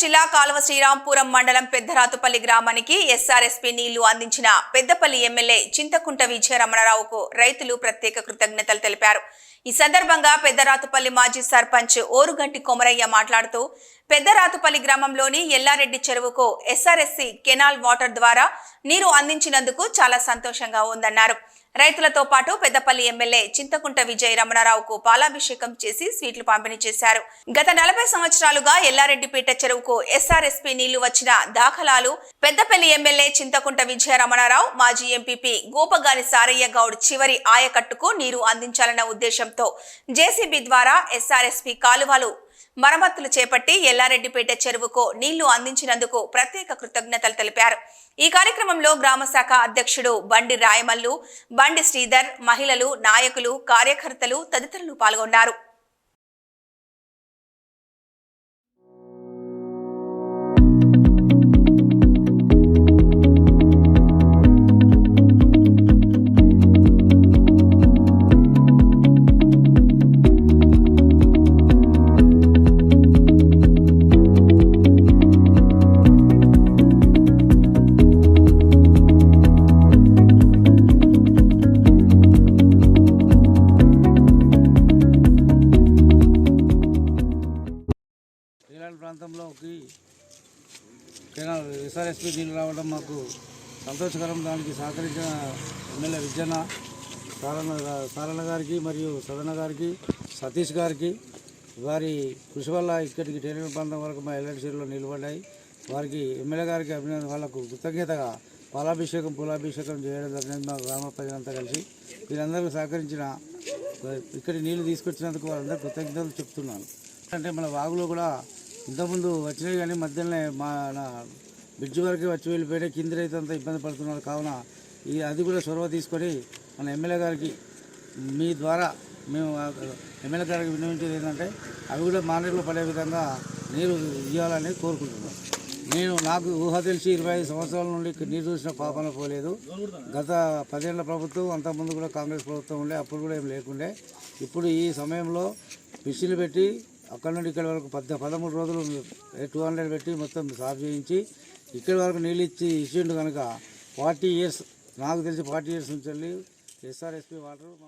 జిల్లా కాలువ శ్రీరాంపురం మండలం పెద్దరాతుపల్లి గ్రామానికి ఎస్ఆర్ఎస్పీ నీళ్లు అందించిన పెద్దపల్లి ఎమ్మెల్యే చింతకుంట విజయరమణరావుకు రైతులు ప్రత్యేక కృతజ్ఞతలు తెలిపారు. ఈ సందర్భంగా పెద్దరాతుపల్లి మాజీ సర్పంచ్ ఓరుగంటి కొమరయ్య మాట్లాడుతూ పెద్దరాతుపల్లి గ్రామంలోని ఎల్లారెడ్డి చెరువుకు ఎస్ఆర్ఎస్సీ కెనాల్ వాటర్ ద్వారా నీరు అందించినందుకు చాలా సంతోషంగా ఉందన్నారు. రైతులతో పాటు పెద్దపల్లి ఎమ్మెల్యే చింతకుంట విజయరమణరావుకు పాలాభిషేకం చేసి స్వీట్లు పంపిణీ చేశారు. గత 40 సంవత్సరాలుగా ఎల్లారెడ్డిపేట చెరువుకు ఎస్ఆర్ఎస్పీ నీళ్లు వచ్చిన దాఖలాలు పెద్దపల్లి ఎమ్మెల్యే చింతకుంట విజయరమణరావు మాజీ ఎంపీపీ గోపగాని సారయ్య గౌడ్ చివరి ఆయకట్టుకు నీరు అందించాలన్న ఉద్దేశంతో జేసీబీ ద్వారా ఎస్ఆర్ఎస్పీ కాలువలు మరమ్మతులు చేపట్టి ఎల్లారెడ్డిపేట చెరువుకు నీళ్లు అందించినందుకు ప్రత్యేక కృతజ్ఞతలు తెలిపారు. ఈ కార్యక్రమంలో గ్రామ శాఖ అధ్యక్షుడు బండి రాయమల్లు, బండి శ్రీధర్, మహిళలు, నాయకులు, కార్యకర్తలు తదితరులు పాల్గొన్నారు. ప్రాంతంలోకి కెనాల్ ఎస్ఆర్ఎస్పీ నీళ్ళు రావడం మాకు సంతోషకరం. దానికి సహకరించిన ఎమ్మెల్యే విజయన్న సారణ గారికి మరియు సదన గారికి సతీష్ గారికి వారి కృషి వల్ల ఇక్కడికి టేలిన ప్రాంతం వరకు మా ఎల్లారెడ్డి చెరువులో నిలబడ్డాయి. వారికి ఎమ్మెల్యే గారికి అభినందన, వాళ్ళకు కృతజ్ఞతగా పూలాభిషేకం చేయడం జరిగింది. మా గ్రామ ప్రజలంతా కలిసి వీరందరూ సహకరించిన ఇక్కడి నీళ్లు తీసుకొచ్చినందుకు వాళ్ళందరూ కృతజ్ఞతలు చెప్తున్నాను. అంటే మన వాగులో కూడా ఇంతకుముందు వచ్చినాయి కానీ మధ్యలోనే మన బ్రిడ్జి వరకు వచ్చి వెళ్ళిపోయినా కింద రైతు అంతా ఇబ్బంది పడుతున్నారు. కావున అది కూడా చొరవ తీసుకొని మన ఎమ్మెల్యే గారికి మీ ద్వారా మేము ఎమ్మెల్యే గారికి విన్నవించేది ఏంటంటే అవి కూడా మానేరులో పడే విధంగా నీరు ఇవ్వాలని కోరుకుంటున్నాం. నాకు ఊహ తెలిసి 25 సంవత్సరాల నుండి నీరు చూసిన పాపన పోలేదు. గత 10 ఏళ్ల ప్రభుత్వం అంతకుముందు కూడా కాంగ్రెస్ ప్రభుత్వం ఉండే, అప్పుడు కూడా ఏం లేకుండే. ఇప్పుడు ఈ సమయంలో మిషన్లు పెట్టి అక్కడ నుండి ఇక్కడ వరకు 13 రోజులు 200 పెట్టి మొత్తం సాఫ్ చేయించి ఇక్కడి వరకు నీళ్ళు ఇచ్చిండు కనుక 40 ఇయర్స్, నాకు తెలిసి 40 ఇయర్స్ నుంచి వెళ్ళి ఎస్ఆర్ఎస్పీ వాటర్